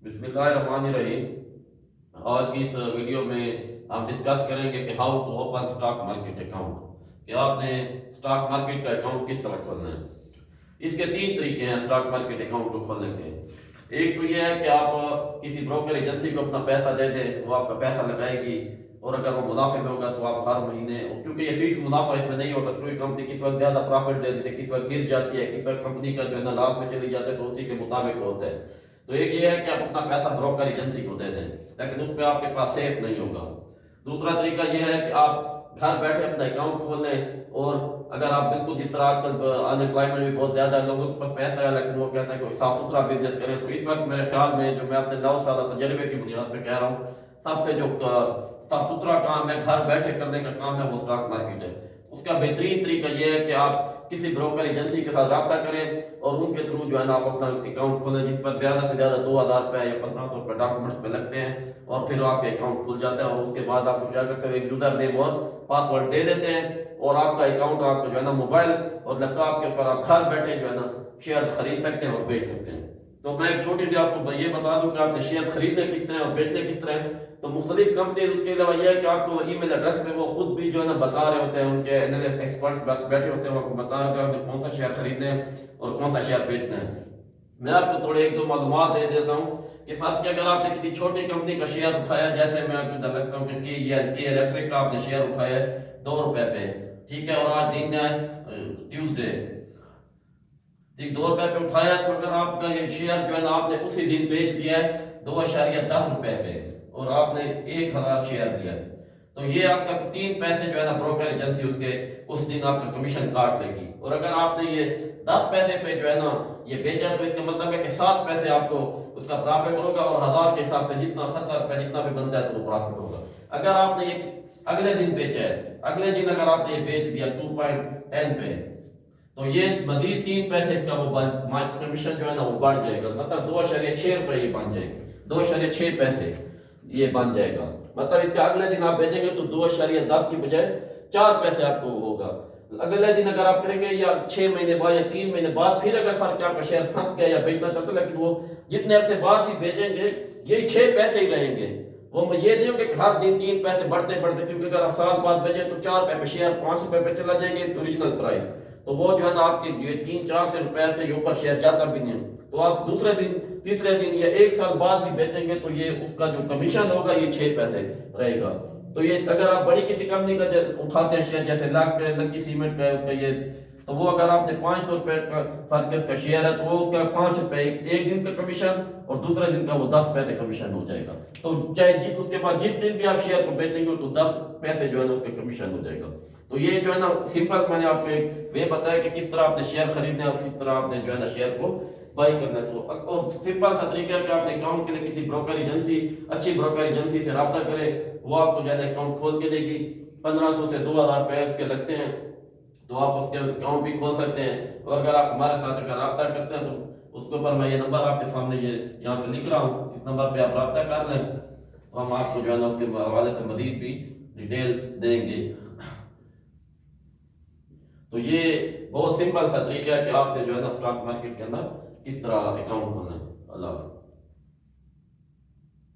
بسم اللہ الرحمن الرحیم۔ آج کی اس ویڈیو میں ہم ڈسکس کریں گے کہ how to open stock market account, کہ آپ نے اسٹاک مارکیٹ کا اکاؤنٹ کس طرح کھولنا ہے۔ اس کے 3 طریقے ہیں اسٹاک مارکیٹ اکاؤنٹ کو کھولنے کے۔ ایک تو یہ ہے کہ آپ کسی بروکر ایجنسی کو اپنا پیسہ دے دیں، وہ آپ کا پیسہ لگائے گی، اور اگر وہ منافع میں ہوگا تو آپ ہر مہینے، کیونکہ یہ فکس منافع اس میں نہیں ہوتا، کوئی کمپنی کس وقت زیادہ پروفٹ دے دیتی ہے، کس وقت گر جاتی ہے، کس وقت کمپنی کا جو ہے نا لاس میں چلی جاتی ہے، تو اسی کے مطابق ہوتا ہے۔ تو ایک یہ ہے کہ آپ اپنا پیسہ بروکر ایجنسی کو دے دیں، لیکن اس پہ آپ کے پاس سیف نہیں ہوگا۔ دوسرا طریقہ یہ ہے کہ آپ گھر بیٹھے اپنا اکاؤنٹ کھول لیں، اور اگر آپ بالکل جس طرح آج کل ان امپلائمنٹ بھی بہت زیادہ ہے، لوگوں کے پاس پیسہ ہے لیکن وہ کہتے ہیں کہ صاف ستھرا بزنس کریں، تو اس وقت میرے خیال میں جو میں اپنے 9 سالہ تجربے کی بنیاد پہ کہہ رہا ہوں، سب سے جو صاف ستھرا کام ہے گھر بیٹھے کرنے کا کام ہے وہ اسٹاک مارکیٹ ہے۔ اس کا بہترین طریقہ یہ ہے کہ آپ کسی بروکر ایجنسی کے ساتھ رابطہ کریں اور ان کے تھرو جو ہے نا آپ اپنا اکاؤنٹ کھولیں، جس پر زیادہ سے زیادہ 2000 روپے یا 1500 روپے ڈاکومنٹس پہ لگتے ہیں، اور پھر آپ کے اکاؤنٹ کھل جاتا ہے۔ اور اس کے بعد آپ کیا کرتے ہیں، ایک یوزر نیم اور پاسورڈ دے دیتے ہیں، اور آپ کا اکاؤنٹ آپ کو جو ہے نا موبائل اور لیپ ٹاپ کے اوپر آپ گھر بیٹھے جو ہے نا شیئر خرید سکتے ہیں اور بیچ سکتے ہیں۔ تو میں ایک چھوٹی سی آپ کو یہ بتا دوں کہ آپ نے شیئر خریدنے کس طرح اور بیچنے کس طرح ہیں۔ تو مختلف کمپنیز، اس کے علاوہ یہ ہے کہ آپ کو ای میل ایڈریس پہ وہ خود بھی جو ہے نا بتا رہے ہوتے ہیں، ان کے ایکسپرٹس بیٹھے ہوتے ہیں، وہ آپ کو بتا رہے ہوتے ہیں کہ کون سا شیئر خریدنا ہے اور کون سا شیئر بیچنا ہے۔ میں آپ کو تھوڑے 1-2 معلومات دے دیتا ہوں کہ فرض کہ اگر آپ نے کسی چھوٹی کمپنی کا شیئر اٹھایا، جیسے میں آپ کو لگتا ہوں کہ کی الیکٹرک کا آپ نے شیئر اٹھایا ہے 2 روپے پہ، ٹھیک ہے، اور آج دن ہے ٹیوزڈے، ٹھیک، 2 روپے پہ اٹھایا، تو اگر آپ کا یہ شیئر جو ہے نا آپ نے اسی دن بیچ دیا ہے 2.10 روپے پہ، اور آپ نے 1000 شیئر دیا، تو یہ آپ کا 3 پیسے جو ہے نا بروکر ایجنسی اس دن آپ کا کمیشن کاٹ لے گی۔ اور اگر آپ نے یہ 10 پیسے پہ جو ہے نا یہ بیچا، تو اس کا مطلب ہے کہ 7 پیسے آپ کو اس کا پرافٹ ہوگا، اور 1000 کے حساب سے جتنا 70 روپے جتنا بھی بنتا ہے تو وہ پرافٹ ہوگا۔ اگر آپ نے یہ اگلے دن بیچا ہے، اگلے دن اگر آپ نے یہ بیچ دیا 2.10 پہ، تو یہ مزید 3 پیسے اس کا وہ کمیشن جو ہے نا وہ بڑھ جائے گا، مطلب 2.6 روپے یہ بن جائے گا، 2.6 پیسے یہ بن جائے گا، مطلب اس کے اگلے دن آپ بیچیں گے تو 2.10 کی بجائے 4 پیسے آپ کو ہوگا۔ اگلے دن اگر آپ کریں گے یا 6 مہینے بعد یا 3 مہینے بعد، پھر اگر فرق آپ کا شیئر پھنس گیا یا بیچنا چاہتے ہیں، لیکن وہ جتنے عرصے بعد بھی بیچیں گے یہی 6 پیسے ہی رہیں گے، وہ یہ نہیں ہوگا کہ ہر دن 3 پیسے بڑھتے بڑھتے، کیونکہ اگر آپ سال بعد بیچیں تو 4 روپے پہ شیئر 5 روپے پہ چلا جائیں گے اوریجنل پرائز، تو وہ جو ہے نا آپ کے 300-400 روپے سے اوپر شیئر جاتا بھی نہیں ہے۔ تو آپ دوسرے دن، تیسرے دن یا 1 سال بعد بھی بیچیں گے تو یہ اس کا جو کمیشن ہوگا یہ 6 پیسے رہے گا۔ تو یہ اگر آپ بڑی کسی کمپنی کا اٹھاتے ہیں شیئر، جیسے لکی سیمنٹ کا ہے، اس کا یہ، تو وہ اگر آپ نے 500 روپے کا فرق اس کا شیئر ہے، تو وہ اس کا 5 روپے ایک دن کا کمیشن، اور دوسرے دن کا وہ 10 پیسے کمیشن ہو جائے گا۔ تو چاہے اس کے بعد جس دن بھی آپ شیئر کو بیچیں گے تو 10 پیسے جو ہے نا اس کا کمیشن ہو جائے گا۔ تو یہ جو ہے نا سمپل میں نے آپ کو ایک وے بتایا کہ کس طرح آپ نے شیئر خریدنا ہے اور کس طرح آپ نے جو ہے نا شیئر کو بائی کرنا ہے۔ تو اور سمپل سا طریقہ ہے کہ آپ نے اکاؤنٹ کے لیے کسی بروکر ایجنسی، اچھی بروکر ایجنسی سے رابطہ کریں، وہ آپ کو جو ہے نا اکاؤنٹ کھول کے دے گی، 1500 سے 2000 روپے اس کے لگتے ہیں، تو آپ اس کے اکاؤنٹ بھی کھول سکتے ہیں۔ اور اگر آپ ہمارے ساتھ اگر رابطہ کرتے ہیں تو اس کے اوپر میں یہ نمبر آپ کے سامنے یہ یہاں پہ لکھ رہا ہوں، اس نمبر پہ آپ رابطہ کر لیں، تو ہم آپ کو جو ہے نا اس کے حوالے سے مزید بھی ڈیٹیل دیں گے۔ تو یہ بہت سمپل سا طریقہ ہے کہ آپ نے جو ہے نا اسٹاک مارکیٹ کے اندر کس طرح اکاؤنٹ کھولنا ہے۔ اللہ حافظ۔